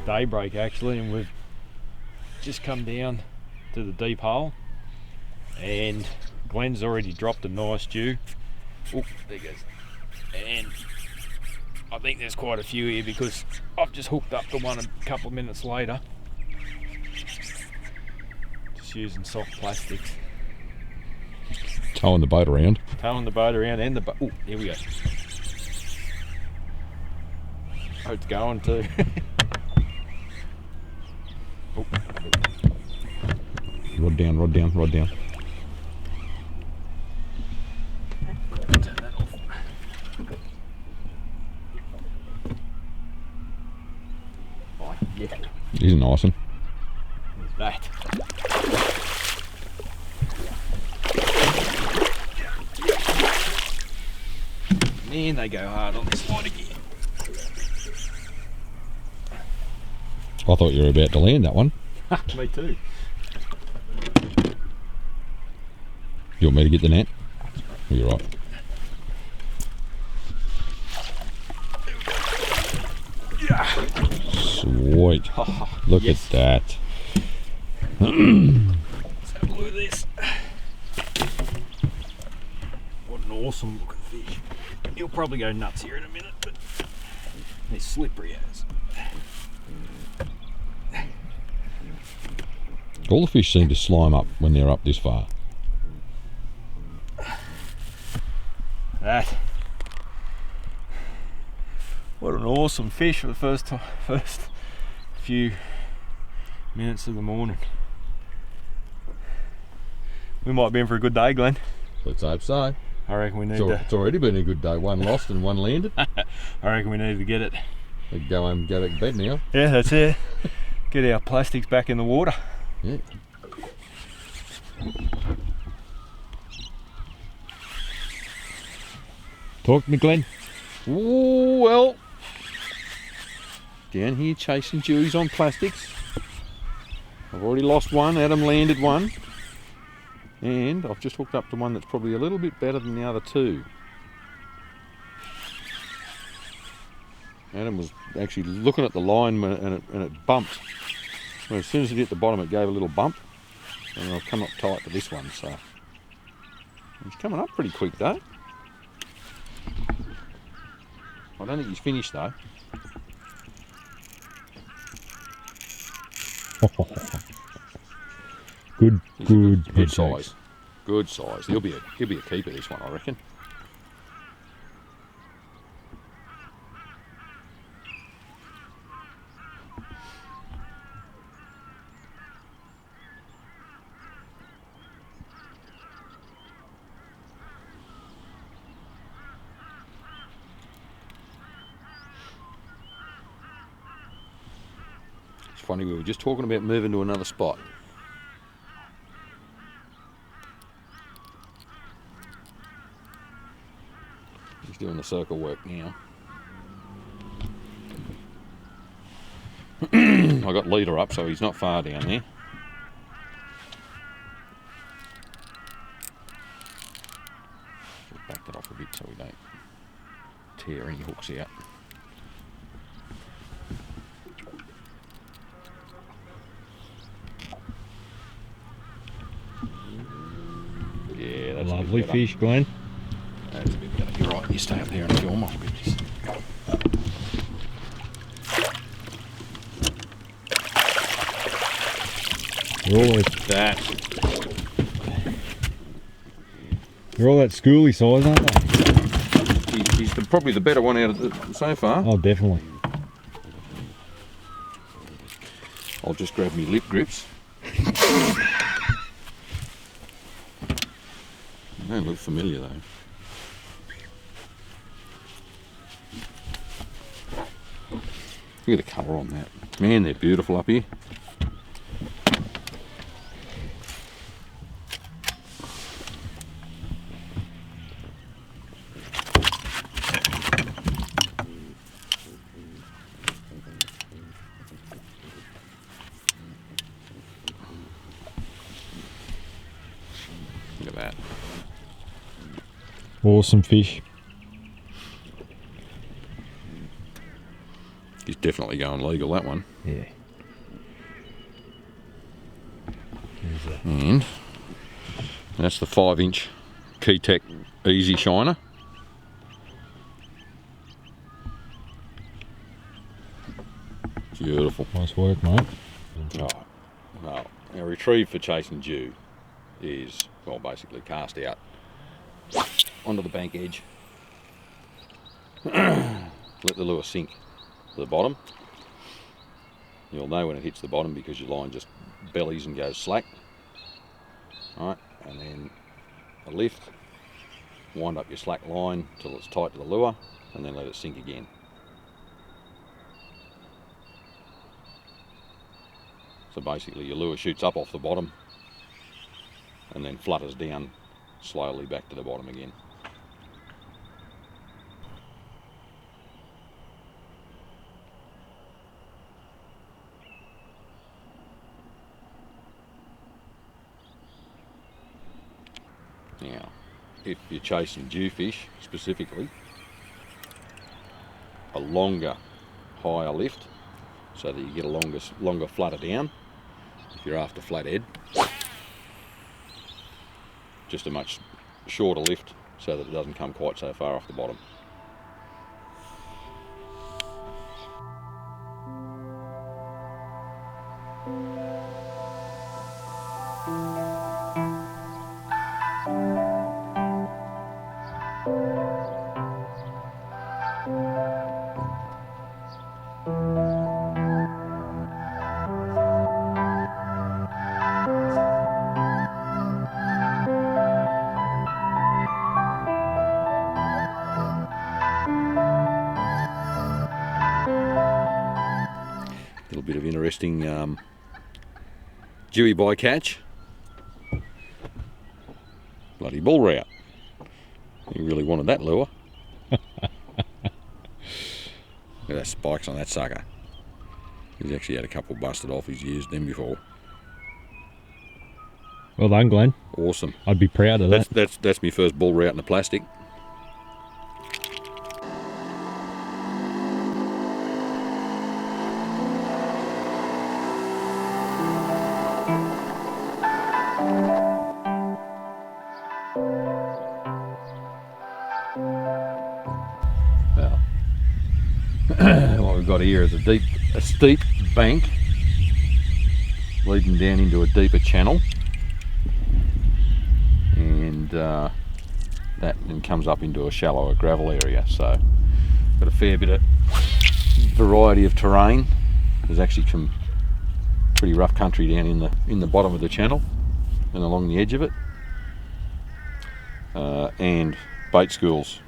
Daybreak actually, and we've just come down to the deep hole, and Glenn's already dropped a nice dew. Oh, there goes. And I think there's quite a few here because I've just hooked up the one a couple of minutes later, just using soft plastics. Towing the boat around. Towing the boat around and the boat. Oh, here we go. Oh, it's going too. Oh. Rod down, rod down, rod down. Turn that off. Oh, yeah. He's a nice one. That. Man, they go hard on this line again. I thought you were about to land that one. Me too. You want me to get the net? You're right. Yeah. Sweet. Look yes. at that. Let's have a look at this. What an awesome looking fish. He'll probably go nuts here in a minute, but they're slippery as. All the fish seem to slime up when they're up this far. That. What an awesome fish for the first few minutes of the morning. We might be in for a good day, Glenn. Let's hope so. I reckon we need to. It's already been a good day. One lost and one landed. I reckon we need to get it. We can go home and go back to bed now. Yeah, that's it. Get our plastics back in the water. Yeah. Talk to me, Glenn. Ooh, well, down here chasing dews on plastics. I've already lost one. Adam landed one, and I've just hooked up to one that's probably a little bit better than the other two. Adam was actually looking at the line and it bumped. Well, as soon as it hit the bottom, it gave a little bump, and I've come up tight to this one. So he's coming up pretty quick though. I don't think he's finished though. Good size. Good size. He'll be a keeper, this one, I reckon. Funny, we were just talking about moving to another spot. He's doing the circle work now. I got leader up, so he's not far down there. Just back that off a bit so we don't tear any hooks out. Lovely fish, Glenn. That's a bit better. You're right, you stay up there and film. I'll get this. They're all that schooly size, aren't they? He's probably the better one out of the, so far. Oh, definitely. I'll just grab me lip grips. They don't look familiar though. Look at the colour on that. Man, they're beautiful up here. Look at that. Awesome fish. He's definitely going legal, that one. Yeah. And that's the 5-inch Keytech Easy Shiner. Beautiful. Nice work, mate. Oh, well, our retrieve for chasing dew is, well, basically cast out onto the bank edge. Let the lure sink to the bottom. You'll know when it hits the bottom because your line just bellies and goes slack. Right, and then a lift, wind up your slack line till it's tight to the lure, and then let it sink again. So basically your lure shoots up off the bottom and then flutters down slowly back to the bottom again. Now, if you're chasing dewfish specifically, a longer, higher lift so that you get a longer flutter down. If you're after flathead, just a much shorter lift so that it doesn't come quite so far off the bottom. Little bit of interesting dewy bycatch. Bloody bull route. He really wanted that lure. Look at that spikes on that sucker. He's actually had a couple busted off. He's used them before. Well done, Glenn. Awesome. I'd be proud of that. That's my first bull route in the plastic. What we've got here is a steep bank leading down into a deeper channel, and that then comes up into a shallower gravel area. So got a fair bit of variety of terrain. There's actually some pretty rough country down in the bottom of the channel and along the edge of it, and bait schools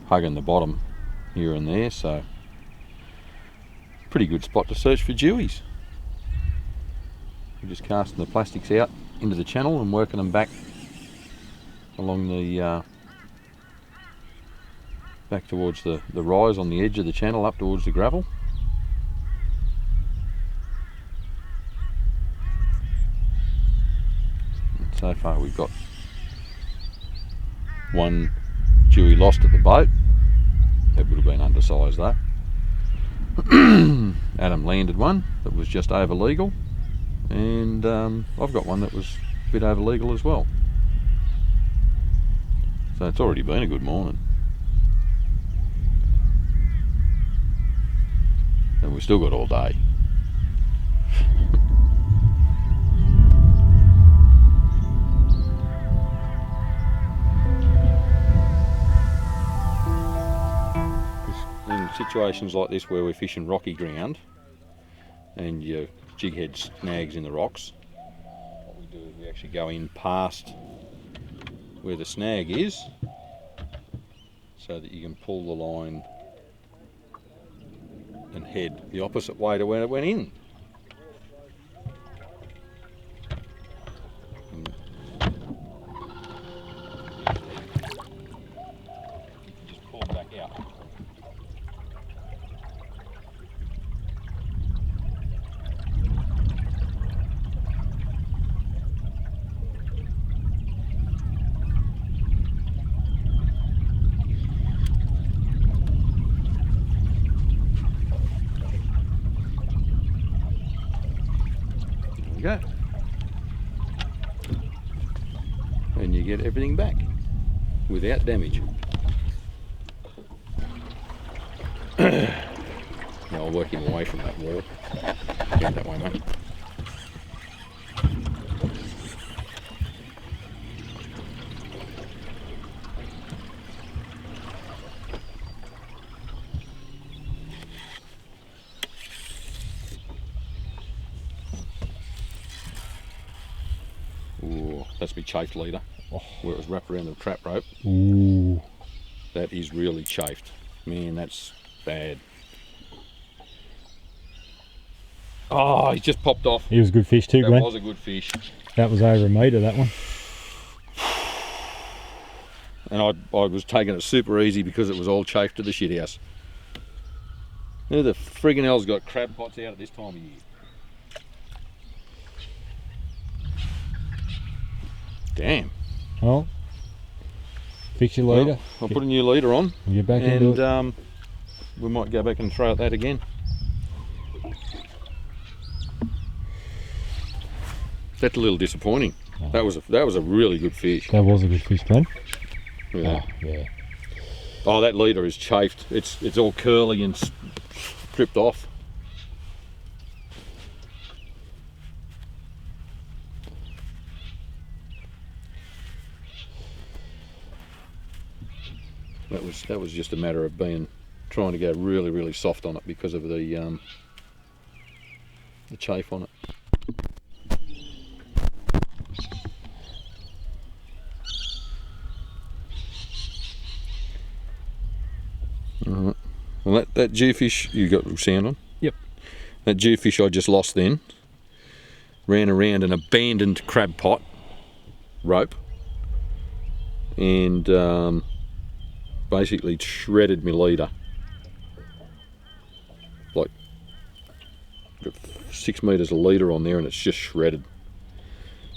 hugging the bottom here and there, so pretty good spot to search for dewies. We're just casting the plastics out into the channel and working them back along the back towards the rise on the edge of the channel up towards the gravel. And so far we've got one dewie lost at the boat. It would have been undersized though. Adam landed one that was just over legal, and I've got one that was a bit over legal as well. So it's already been a good morning. And we've still got all day. situations like this where we're fishing rocky ground and your jig head snags in the rocks, what we do is we actually go in past where the snag is so that you can pull the line and head the opposite way to where it went in. And you just pull it back out. Go. And you get everything back without damage. Now I'll work him away from that wall. Go that way, mate. Ooh, that's my chafed leader, where it was wrapped around the trap rope. Ooh. That is really chafed. Man, that's bad. Oh, he just popped off. He was a good fish too, Glenn. That was a good fish. That was over a metre, that one. And I was taking it super easy because it was all chafed to the shit house. Who the friggin' hell's got crab pots out at this time of year? Damn. Well, fix your leader. Well, I'll put a new leader on. Get back into it. And we might go back and throw at that again. That's a little disappointing. Oh. That was a really good fish. That was a good fish, Glenn. Yeah. Oh, yeah. Oh, that leader is chafed. It's all curly and stripped off. That was just a matter of trying to go really, really soft on it because of the chafe on it. Alright. Well, that jewfish you got sound on? Yep. That jewfish I just lost then ran around an abandoned crab pot rope and basically shredded my leader. Like, got 6 metres of leader on there and it's just shredded.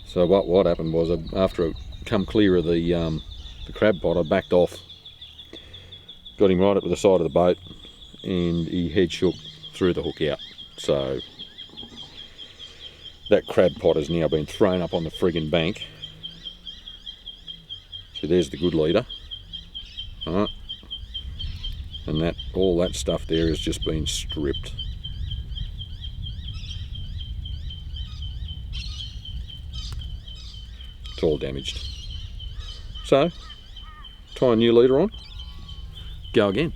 So what happened was, after it come clear of the crab pot, I backed off, got him right up to the side of the boat, and he head shook through the hook out. So that crab pot has now been thrown up on the friggin' bank. So there's the good leader. Alright. And all that stuff there has just been stripped. It's all damaged. So, tie a new leader on, go again.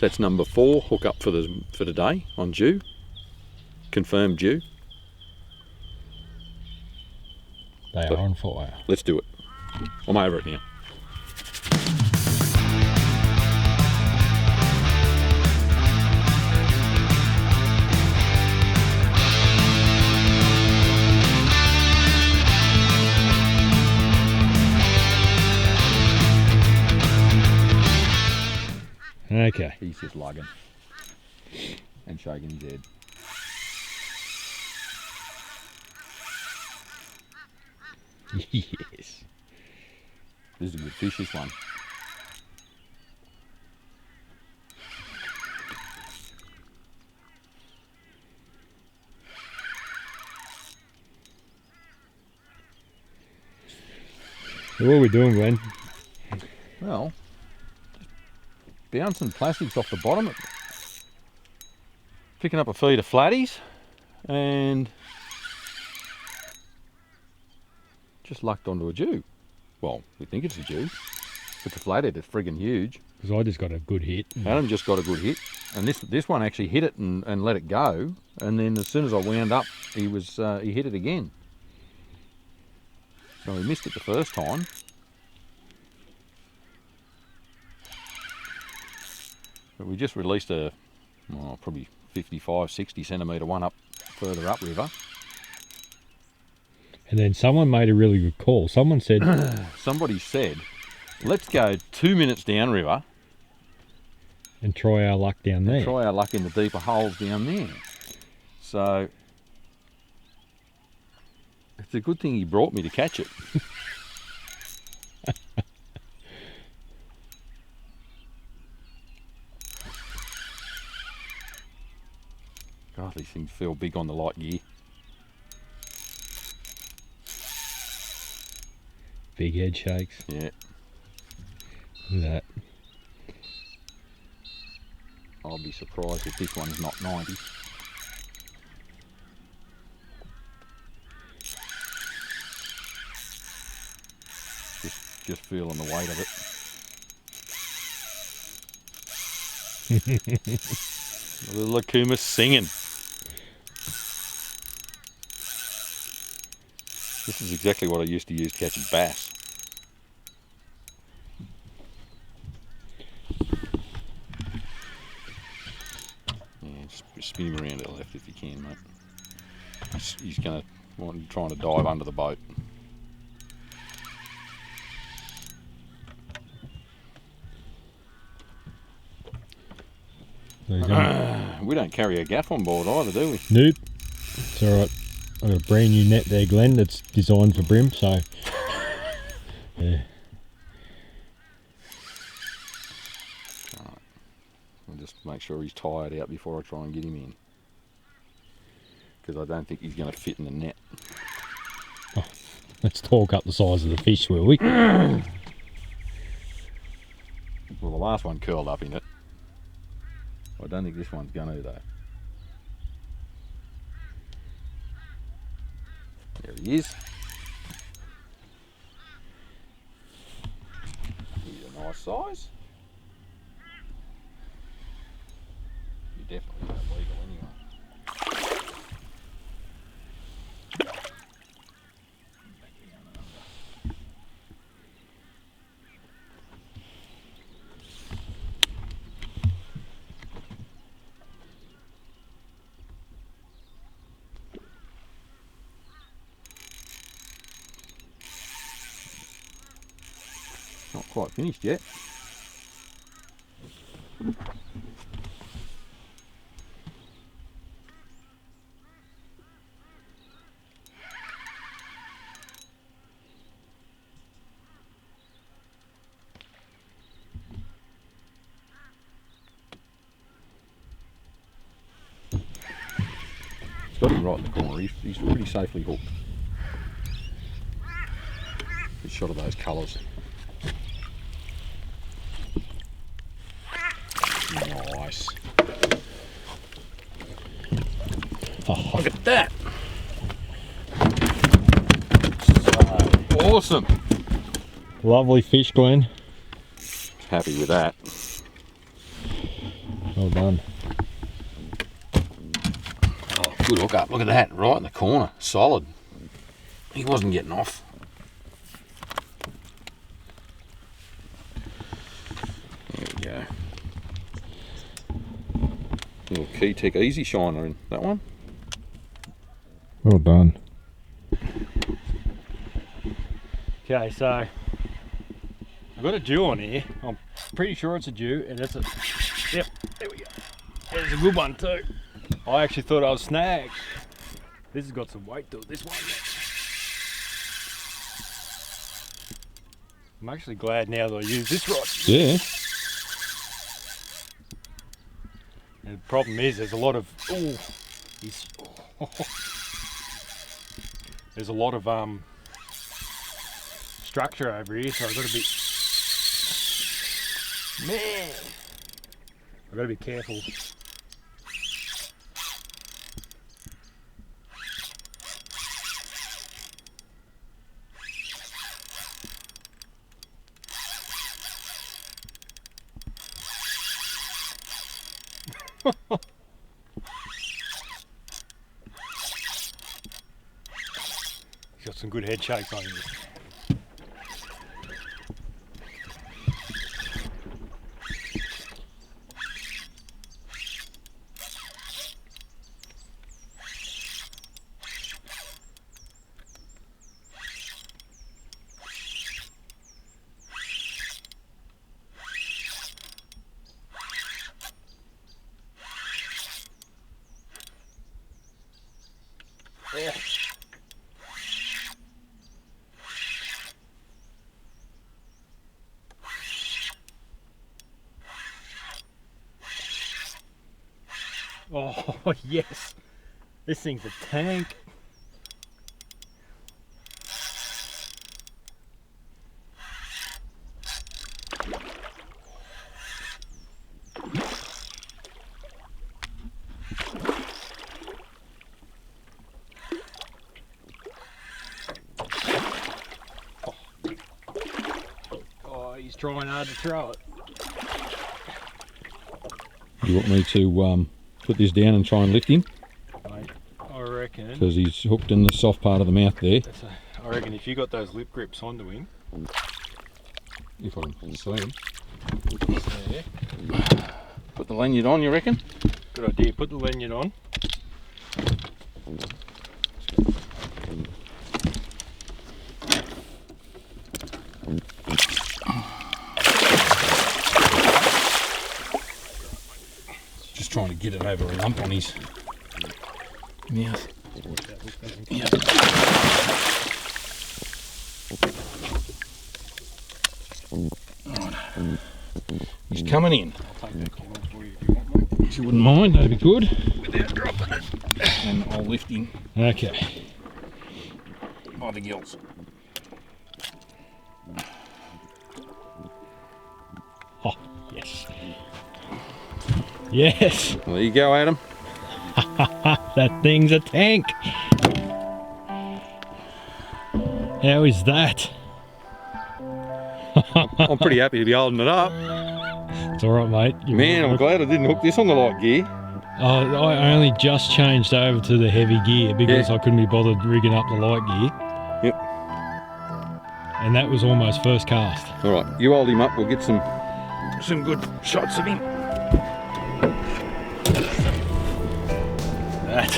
That's number 4, hook up for the day on due. Confirmed due. They are on fire. Let's do it. I'm over it now. Okay. He's just lugging and shaking his head. Yes. This is a good fish, this one. So what are we doing, Glenn? Well, bouncing plastics off the bottom, picking up a feed of flatties, and just lucked onto a Jew. Well, we think it's a Jew. But the flathead is friggin' huge. Because I just got a good hit. Adam just got a good hit, and this one actually hit it and let it go, and then as soon as I wound up, he hit it again. So he missed it the first time. But we just released a probably 55, 60 centimetre one further upriver. And then someone made a really good call. Someone said, somebody said, let's go 2 minutes downriver and try our luck down there. Try our luck in the deeper holes down there. So it's a good thing he brought me to catch it. God, these things feel big on the light gear. Big head shakes. Yeah. Look at that. I'll be surprised if this one's not 90. Just feeling the weight of it. A little Akuma singing. This is exactly what I used to use catching bass. Spin him around to the left if you can, mate. He's trying to dive under the boat. We don't carry a gaff on board either, do we? Nope. It's alright. I've got a brand new net there, Glenn, that's designed for brim, so yeah. I'll just make sure he's tired out before I try and get him in, because I don't think he's going to fit in the net. Oh, let's talk up the size of the fish, will we? Well, the last one curled up in it. I don't think this one's going to, though. There he is. He's a nice size. You definitely don't legal anyway. Not quite finished yet. Got him right in the corner. He's pretty safely hooked. Good shot of those colours. Nice. Oh, Look at that. So awesome. lovely fish, Glenn. Happy with that. Well done. Oh, good hook up. Look at that. Right in the corner. Solid. He wasn't getting off. There we go. Little Key Tech Easy Shiner in that one. Well done. Okay, so I've got a Jew on here. I'm pretty sure it's a Jew, and it's a, yep, there we go. It's a good one too. I actually thought I was snagged. This has got some weight to it, this one. I'm actually glad now that I use this rod. Yeah. And the problem is there's a lot of, there's a lot of structure over here, so I've got to be, I've got to be careful. He's got some good head shakes on him. Yeah. Oh yes, this thing's a tank. Oh, he's trying hard to throw it. You want me to put this down and try and lift him? Mate, I reckon. Because he's hooked in the soft part of the mouth there. I reckon if you got those lip grips onto him. If I can see him. Yeah. Put the lanyard on, you reckon? Good idea, put the lanyard on. Just trying to get it over a lump on his mouth. Yeah. Right. He's coming in. I'll take that camera for you if you want, mate. If you wouldn't mind, that'd be good. Without dropping it. And I'll lift him Okay. by the gills. Oh, yes. Yes! Well, there you go, Adam. That thing's a tank! How is that? I'm pretty happy to be holding it up. It's alright, mate. Man, I'm glad I didn't hook this on the light gear. I only just changed over to the heavy gear because I couldn't be bothered rigging up the light gear. Yep. And that was almost first cast. Alright, you hold him up, we'll get some good shots of him. That.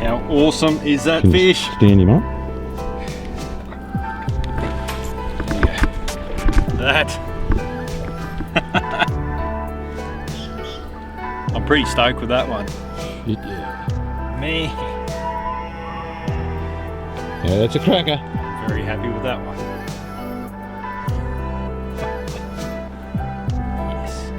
How awesome is that Can you fish? stand him up? That. I'm pretty stoked with that one. Yeah. Me. Yeah, that's a cracker. Very happy with that one. Yes.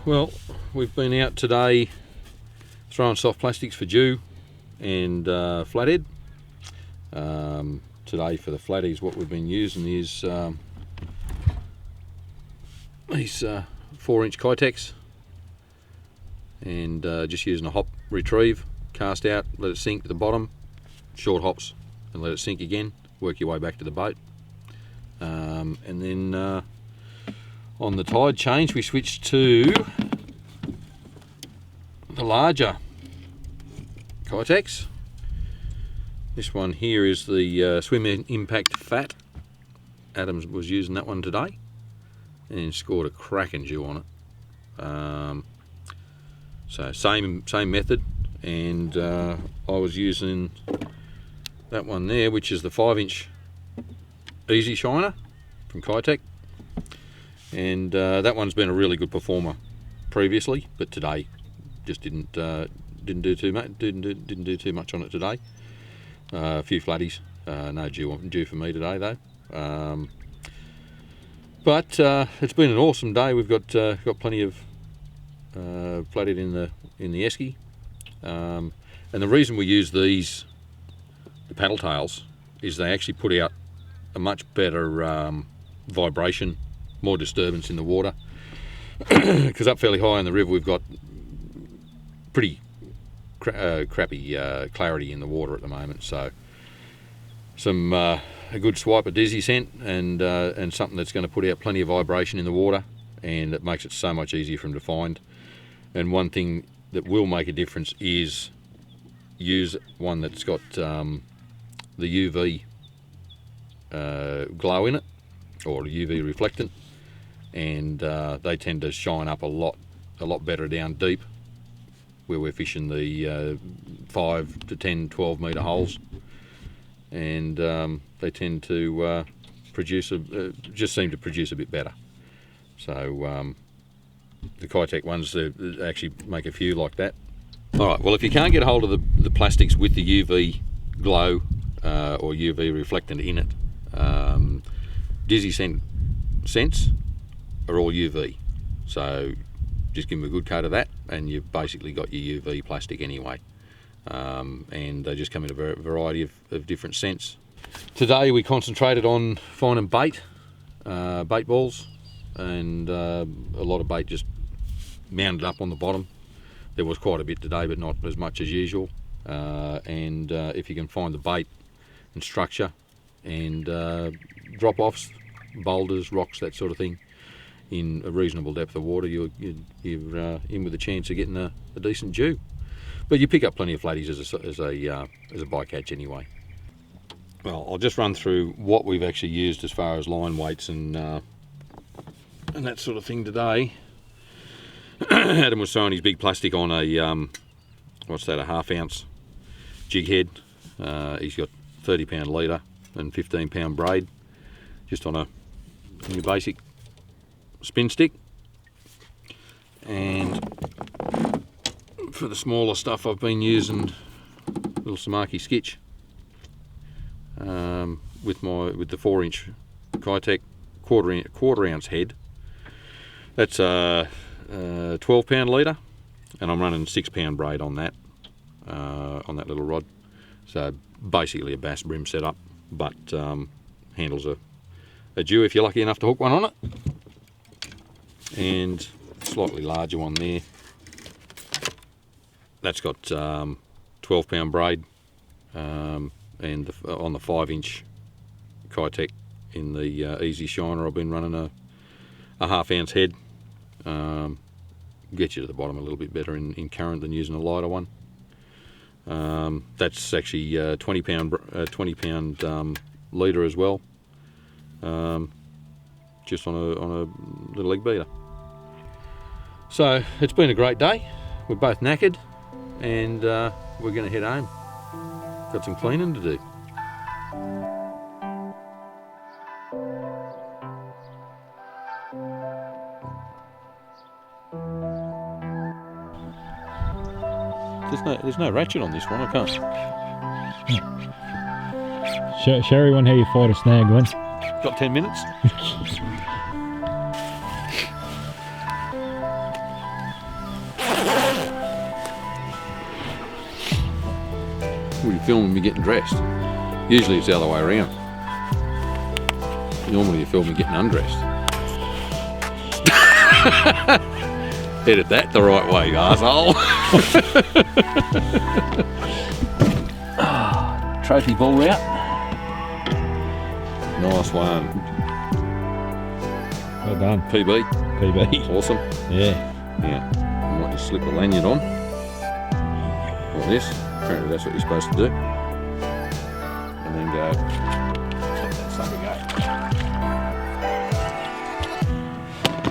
Well, we've been out today throwing soft plastics for dew and flathead. Today for the flatties, what we've been using is these 4-inch Kytex, and just using a hop retrieve, cast out, let it sink to the bottom, short hops and let it sink again, work your way back to the boat. And then on the tide change we switched to the larger Kytex. This one here is the Swim Impact Fat. Adams was using that one today and scored a cracking dew on it. So same method, and I was using that one there, which is the 5-inch Easy Shiner from Kytex, and that one's been a really good performer previously, but today just didn't do too much on it today. A few flatties, no dew for me today though. But it's been an awesome day. We've got plenty of flathead in the esky, and the reason we use the paddle tails is they actually put out a much better vibration, more disturbance in the water. Because up fairly high in the river we've got pretty crappy clarity in the water at the moment, so a good swipe of dizzy scent and something that's going to put out plenty of vibration in the water, and it makes it so much easier for them to find. And one thing that will make a difference is use one that's got the UV glow in it, or UV reflectant, and they tend to shine up a lot better down deep where we're fishing the 5 to 10, 12 metre holes, and they tend to just seem to produce a bit better. So the Bycatch ones, they actually make a few like that. Alright, well, if you can't get hold of the plastics with the UV glow or UV reflectant in it, dizzy scents are all UV, so just give them a good coat of that and you've basically got your UV plastic anyway. And they just come in a variety of different scents. Today we concentrated on finding bait balls, and a lot of bait just mounted up on the bottom. There was quite a bit today, but not as much as usual. And if you can find the bait and structure and drop-offs, boulders, rocks, that sort of thing, in a reasonable depth of water, you're in with a chance of getting a decent Jew. But you pick up plenty of flatties as a bycatch anyway. Well, I'll just run through what we've actually used as far as line weights and that sort of thing today. Adam was throwing his big plastic on a what's that, a 1/2 ounce jig head. He's got 30-pound leader and 15-pound braid, just on your basic spin stick. And for the smaller stuff, I've been using a little Samaki sketch with the 4-inch Bycatch quarter ounce head. That's a 12-pound leader, and I'm running 6-pound braid on that little rod. So basically a bass brim setup, but handles a Jew if you're lucky enough to hook one on it. And slightly larger one there. That's got 12-pound braid, and on the 5-inch Bycatch in the Easy Shiner, I've been running a 1/2 ounce head. Get you to the bottom a little bit better in current than using a lighter one. That's actually 20-pound leader as well, just on a little egg beater. So it's been a great day. We're both knackered, and we're going to head home. Got some cleaning to do. There's no ratchet on this one, I can't. Show everyone how you fight a snag, Glenn. Got 10 minutes? Well, you're filming me getting dressed. Usually it's the other way around. Normally you film me getting undressed. Edit that the right way, arsehole. Trophy ball route. Nice one. Well done. PB. PB. Awesome. Yeah. Yeah. I might just slip the lanyard on. Like this. Apparently that's what you're supposed to do. And then go. Let that sucker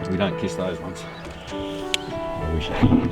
go. We don't kiss those ones. I wish I did.